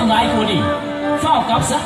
หลายคนอีกเฝ้ากลับซะ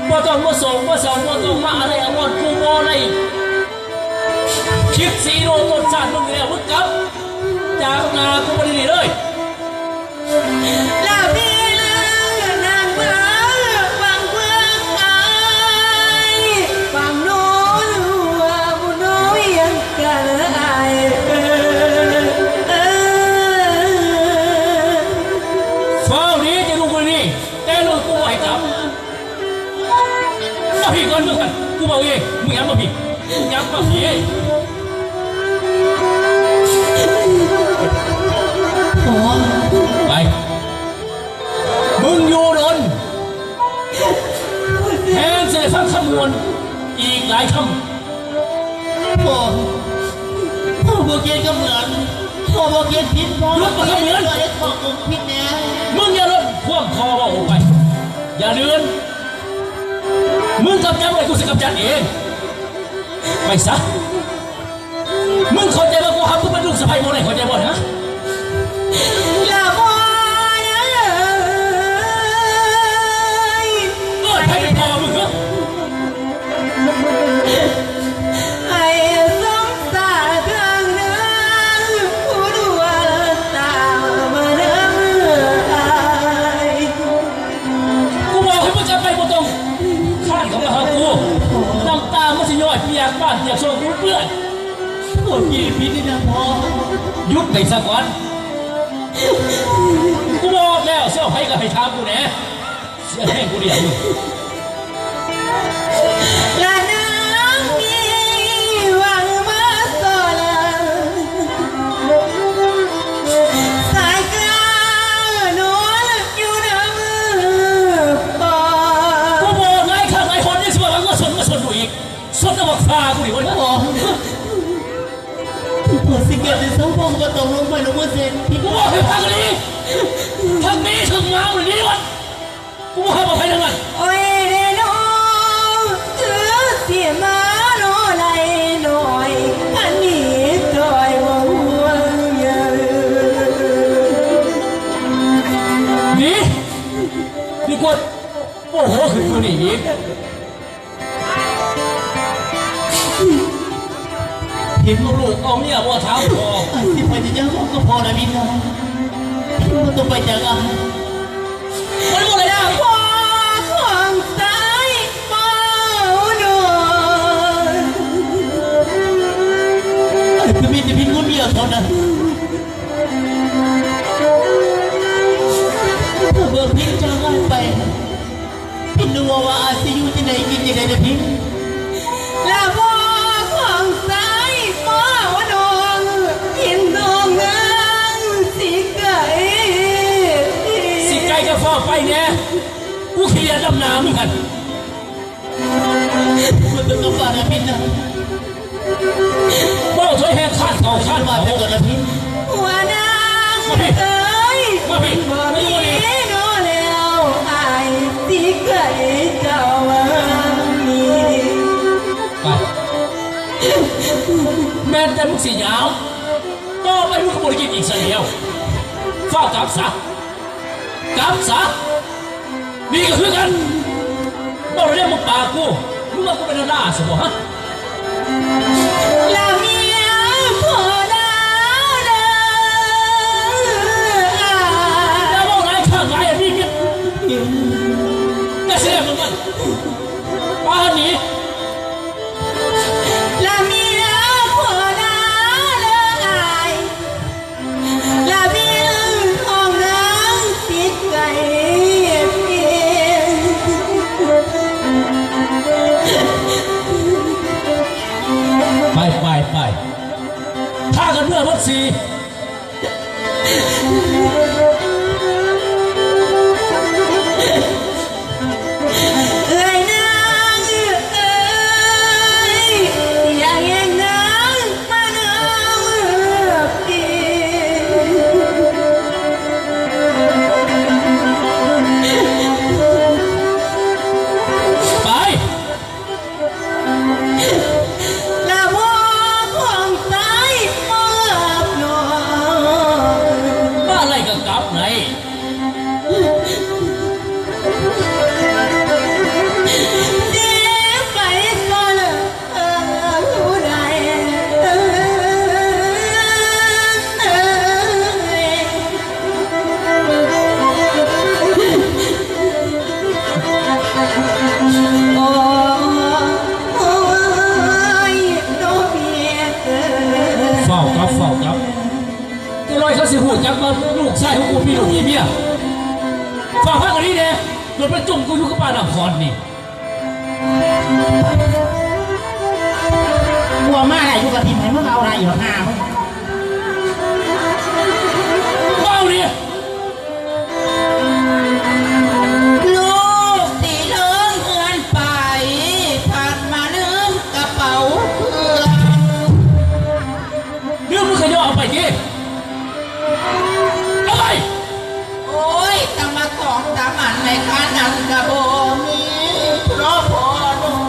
ว่าต้องมาส่งว่าต้องมาอะไรอวดกูโมอะไรคิดสีโรต้นชาติมึงเนี่ยมึงกลับจากนากูไม่ได้เลยลาพี่ลานางเมื่อฟังเพื่อนไอ้ฟังโน้ว่าบุญน้อยยังกันไอ้ฟ้านี้จะลูกคนนี้แต่ลูกกูไหวกลับมาพี่ก่อนมึงกันกูบอกเองมึงย้ำมาพี่มึงย้ำมาพี่ไปมึงอยู่ดนแทนเสด็จฟังคำนวณอีกหลายคำพ่อบอกเกียรก็เหมือนพ่อบอกเกียรผิดพ่อบอกเกียรเหมือนไอ้ของผมผิดแน่มึงอย่าลดความคอว่าออกไปอย่าเดือนมึงกำจัดอะไรกูจะกำจัดเองไปซะมึงเข้าใจว่ากูทำกูเป็นลูกสะใภ้โมไหนเข้าใจบ่ฮะอย่าบอกใครเป็นพ่อมึงเหรอไอ้สงสารทางเนื้อผู้ดูว่าตามาเนื้อกูบอกให้มึงจะไปบ่ตรงข้าเขามาหากูน้ำตามันสิย่อยเปียกบ้านเปียกโซ่กูเปื้อนปวดยีพีนี่นะพ่อหยุดไปสักวันกูบอกแล้วเสี่ยวให้กับให้ทำกูแน่เสี่ยแห้งกูเดียวและน้ำมีหวังมาสอนสายกลางนวลอยู่น้ำมือปอกูบอกไงข้างไอ้คนนี่สิว่าก็สนกูอีกสนจะบอกฟากูดิวะเนี่ยปวดสิเกตในสมองก็ตกลงไปลงมาเซ็นกูบอกให้พักนี้พักนี้ถึงมาวันนี้วะกูบอกให้มาไปทางนั้นโอ้ยเรโน่ถือเสียมาโน่ไรหน่อยอันนี้ถอยมาห่วงเยอะนี่กดโอ้โหคือกูนี่อีกเห็นลูกเอาเนี่ยว่าเท้าพอที่ไปจะยังก็พอนะพี่น้องพี่มันต้องไปจากอ่ะมันหมดเลยนะพ่อของสายเมาโดนคือมีแต่พี่คนเดียวเท่านั้นถ้าเบิกพี่จะง่ายไปพี่นัวว่าอาศัยอยู่ที่ไหนกินยังไงนะพี่แล้วพ่อของสายเมาโดนกินดองเงินสิไก่จะฟ้าไปเนี่ยกูเขียนดำน้ำเหมือนกันมันเป็นตัวนะพี่นะบ่ช่วยให้ขาดเก่าขาดมาเป็นตัวนะพี่หัวหน้าเอ้ยมาพี่มาพี่โน่แล้วไอ้ที่เคยเจ้ามีไปแม้แต่มึงสียาวก็ไม่มึงขโมยกินอีกสักเดียวเฝ้ากลับซะกลับซะนี่ก็คือกันบอกเรื่องมึงปากกูมึงมากูเป็นหน้าสิบ่ฮะแล้วเมียพอแล้วนะแล้วบอกไรข้างไรอันนี้เนี่ยน่าเสียมึงมันป้าหนีแล้วเมียพอแล้วแล้วเมียของนางติดไก่ สีเอ้ยนางเอ้ยอยากเห็นนางมาเนื้อปี ไป ละวอของตายมอบหนอ มาอะไรกับกลับไหน เสียไปก่อนผู้ใดโอ้ยโนเบียเกิด เฝ้ากลับจะลอยเขาสิหูจักมาลูกชายของกูพี่ลูกพี่เมียฝากพักกันนี้เนี่ยโดนประจุมกูอยู่กับป้าน้ำคอนนี่ กลัวมากอยู่กับทีมไหนมึงเอาอะไรอยู่หน้ามึง เมาเนี่ย ลูกตีเลิงเงินไปผ่านมาลืมกระเป๋าเพื่อน เรื่องมึงขย่อเอาไปดิเอาไป โอ้ยตำมาของตำอันในคานันกระโบมีเพราะพอหนุ่ม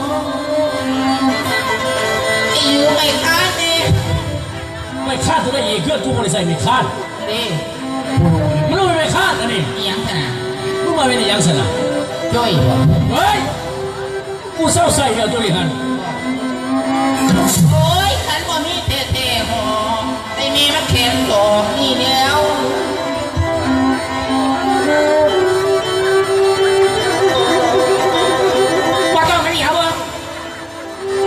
อยู่ไม่คาดนี่ ไม่คาดตัวได้อีกเครื่องกูบริใส่ไม่คาด นี่ มันรู้ไม่คาดอันนี้ ยังขนาด มึงมาเป็นยังสินะ จ้อยบ่ เฮ้ยกูเศร้าใส่เดียวตัวนี้หัน โอ้ยขันบ่มีเท่ๆหอมไอ้มีมันเข็มดอกนี่แล้ว ว่าต้องไม่เหนียว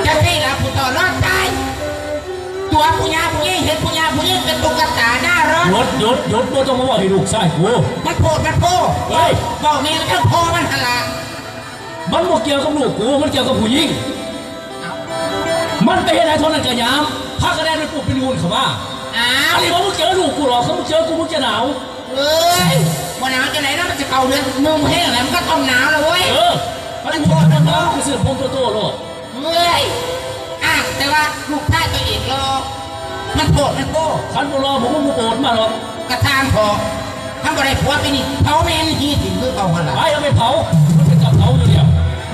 จะให้เราผู้ต่อรอดตายตัวผู้ยาผู้ยิ่งเห็นผู้ยาผู้ยิ่งเป็นตุ๊กตาหน้ารถ หยุดกูต้องมาบอกให้ลูกชายกู มันโผล่ เฮ้ย บอกแม่มันจะโผล่มันหันละ มันบ่เกี่ยวกับลูกกูมันเกี่ยวกับผู้หญิงมันไปเห็นไอ้ทนนั่นกระยามพักกระแดนเป็นปุ๊บเป็นงูนเข้ามา อ้า อั วน นี้มึงเจอลูกกูหรอกเขามึงเจอกูมึงจะหนาว เอ้ยวันหนาวจะไหนนะมันจะเก่าเดือนนุ่มแห้งอะไรมันก็ต้องหนาวเลยเว้ย มันโคตรมันกูเสือพงโตโลด เฮ้ยแต่ว่าลูกชายตัวเองรอมันโผล่ ขันบุรอผมมึงโอดมาหรอก กระทางพอทำอะไรผัวไปนี่เขาแม่นที่ถึงคือเอาหันละ ไปเอาไปเผามันเป็นกับเผาอยู่เดียว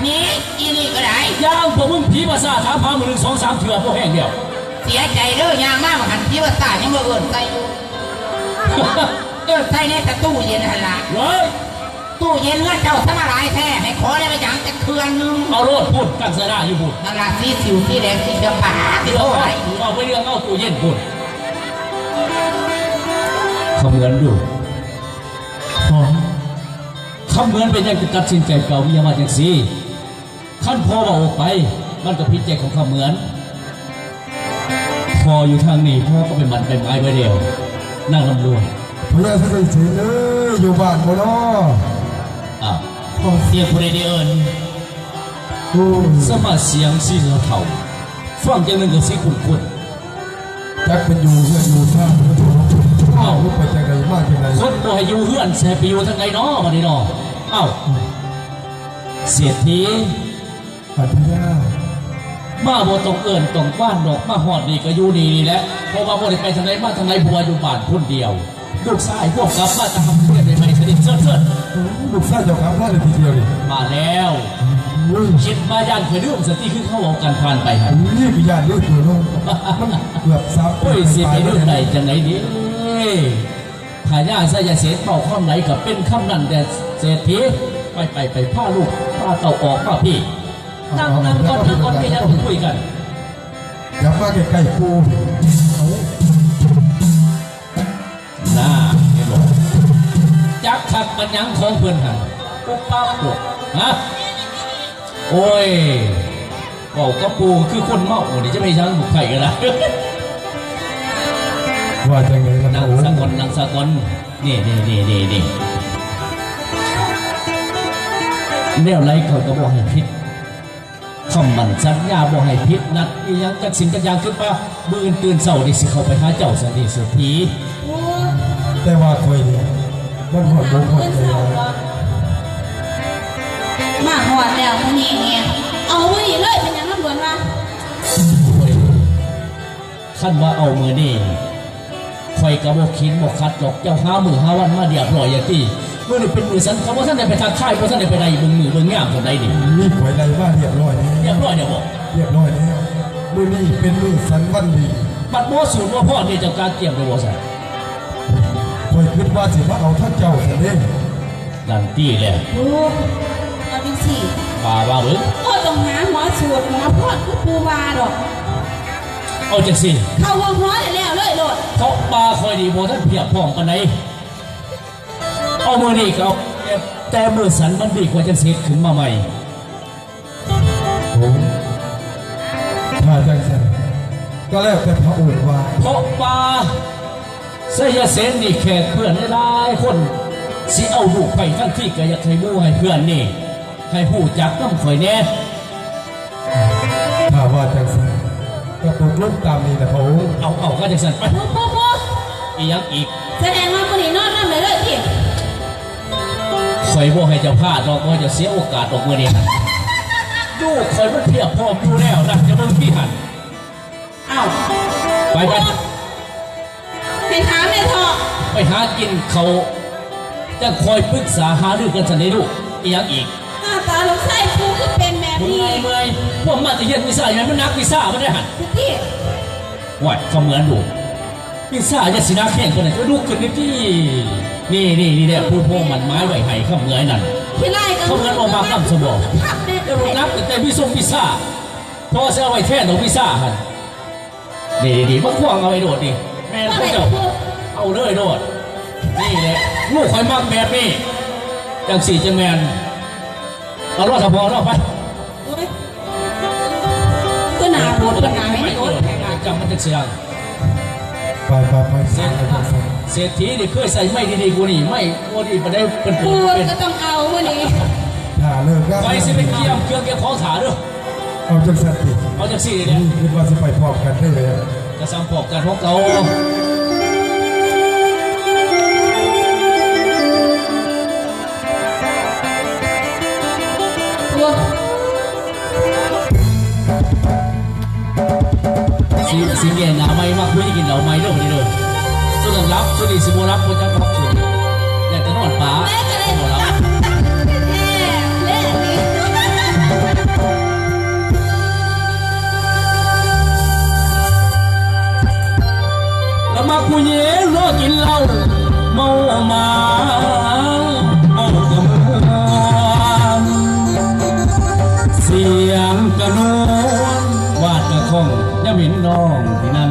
นี่อีนี่ก็ได้ ย่างพวกมึงผีภาษาถามพามือ1 2 3เถื่อพวกแห้งเดียว เสียใจเด้อยางมากหันที่ว่าตายังบ่เอิ้นใส่อยู่ใส่ในแต่ตู้เย็นหันละ เฮ้ย ตู้เย็นเงื่อนเจ้าสมาหลายแท้ให้ขอได้ไปอย่างจะเคลื่อนนึง เอาโลดพูดกันเสนาอยู่พูด นั่นละสีสิวสีแดงสีเขียวป่าสีโอ้ย เอาไปเรื่องเอาตู้เย็นพูดเขาเหมือนดูเขาเหมือนเป็นยังจะตัดสินใจเก่าวิยามาจังสีขั้นพอว่าออกไปมันก็พิจใจของเขาเหมือนพออยู่ทางนี้พ่อก็เป็นมันเป็นไม้ใบเดียวนั่งลำดวน พระยาสักดิ์สิทธิ์เลยอยู่บ้านบ่เนาะ อ้าว ผมเสียผู้ใดได้เอิญ โอ้ย สมาเสียงสีเทาฟังจังหนึ่งกับสีขุ่น จักเป็นอยู่เพื่อนอยู่ท่าเพื่อนอยู่อ้าวลูกไปจากไหนมาจากไหน ๆคนบ่ให้อยู่เฮือนแสบไปอยู่ทางไหนเนาะมาดิเนาะอ้าวเสียที ปัทยา มาบ่ต้องเอิญต้องบ้านดอกมาหอดนี่ก็อยู่ดีนี่แหละเพราะว่าบ่ได้ไปทางไหนมาทางไหนบัวอยู่บ้านคนเดียวลูกชายพวกกลับมาจะทำเพื่อนได้ไหมสนิทเชิด ลูกชายเจ้าครับพลาดเลยทีเดียวดิ ๆมาแล้ว โอ้ย คิดมาย่านเคยเรื่องสติคือเขาเอากันผ่านไปฮะ นี่พิญาณเลือดตัวน้องมันเกือบซับ โอ้ยสิไปเรื่องใดจังไหนดีขายหน้าใส่ยาเสพเป่าข้อมไหนกับเป็นข้ามนั่นแต่เศรษฐีไปผ้าลูกผ้าเต่าออกผ้าพี่นั่งก่อนพี่ยังคุยกัน อยากมาใกล้ๆกูเอา น่าเห็นหรอจักขัดมันยังของเพื่อนหันปุ๊บปั๊บหรอฮะโอ้ยบอกกระปูคือคนเมาเดี๋ยวจะไม่ช้างบุกไข่กันนะ ว่าจังไงกัน นั่ง โอ้ สะกอนนั่งสะกอนนี่เรียวไรเขาก็บอกให้พิษ คำมันสัญญาบ่ให้ผิดนัดอีหยังจักสิ่งจักอย่างขึ้นมามื้ออื่นตื่นเช้านี่สิเข้าไปหาเจ้าซะนี่เสือผี โอ้ แต่ว่าคอยนี่มันหอดบุกหอดใจ มาหอดแล้วมื้อนี้เนี่ยเอาไว้เลยเป็นหยังลำดวนวะ ขั้นว่าเอามือนี่คอยกระบอกขินบอกคัดหรอกเจ้าห้ามือห้าวันมาเดียบร้อยอย่างที่มือนี่เป็นมือสันเขาว่าท่านได้ไปทางค่ายเพราะท่านได้ไปใดเบิ่งงามคนใดดิ นี่คอยไรว่าเรียบร้อยนี่ เรียบร้อยเดี๋ยวบอก เรียบร้อยนี่มือนี่เป็นมือสันวันดี บัดโมสูตรว่าพ่อเนี่ยเจ้าการเกี่ยมตัวบ่ใส่ คอยคิดว่าสิว่าเอาท่านเจ้าเสด็จ ดันตี้แหละ โอ้เอาจังสิ ป่าว่าเบิ่ง โอ้ต้องหาหมอสวดหมอพอดคือปูวาดอก เอาจังสิ เข้าห้องหมอได้แล้วเลยโลด เขาปลาคอยดีโมท่านเพียบพร้อมกันไหนเอามือนี่เขาแต่มือสันมันดีกว่าจะเสร็จขึ้นมาใหม่ โอ้ถ้าจังสันก็แล้วแต่พระองค์ว่า เพราะปลาเสียเสนนี่แขกเพื่อนหลายคนสิเอาลูกไปทั้งที่ก็อยากให้มู่ให้เพื่อนนี่ให้ผู้จักน้ำข่อยแน่ ถ้าว่าจังสันก็ตกลงตามนี้นะพระองค์ เอาก็จะสั่นไป ปู อีหยังอีก แสดงว่ามื้อนี้นอนนำเลยพี่ ข่อยบ่ให้เจ้าพลาดดอกบ่จะเสียโอกาสดอกมื้อนี้นะลูกข่อยมันเพียบพร้อมอยู่แล้วนะจะเบิ่งพี่หัน อ้าว ไป ให้ถามเลยเถอะ ไปหากินเขาวจะคอยปรึกษาหารือกันสันนี้ลูกอีหยังอีก หน้าตาลูกชายปูคือเป็นแบบ เมื่ นี้ อยเมื่อยพวกมาแตะเย็นพิซซ่าอย่างมันนักพิซซ่าไม่ได้หัน พี่ วัดเขาเหมือนดูพิซซ่าจะสินาแข่งคนไหนก็ดูขึ้นนี่ที่นี่แหละพูดพวกมันไม้ไหวไห้เขาเหมือนนั่น พี่ไล่กัน เขาเหมือนออกมาตั้งสมอง ทับแน่ จะรู้นับแต่พี่ส่งพิซซ่าพอเสียไว้แท่นของพิซซ่าหันดีมาควงเอาไอ้โดดดิแม่เขาเจ้าเอาเลยโดดนี่แหละลูกคอยมากแบบนี้จังสี่จังแมนเอารอดสะพอรอดไป ก็หนาโหดก็หนาไม่โดน จำมันจะเสียง ไปเสียจังสัน เศรษฐีนี่เคยใส่ไม่ดีๆกูนี่ไม่กูนี่มาได้เป็น ปู เป็น ก็ต้องเอาวันนี้ ถ้าเลิกงาน ไฟสิเป็นเกี่ยมเครื่องเกี่ยวของถาด้วย เอาจังสันติ เอาจากสี่เนี่ย คิดว่าสิไปพร้อมกันได้เลย จะซ้ำปอกกันของเขา ปู สีเงี้ยหนาไม่มากคุยกินเหล่าไม่เด้อคนนี้เด้อสุดรับสุดดีสิบรับคนจะรับสุดอยากจะนอนป๋า แม่ก็เลย นอนรับ แม่นี่ แล้วมาคุยเย็นรอกินเหล้าเมามาเมากระมัวเสียงกระนวลวาดกระคงย่ามินน้องที่นั่น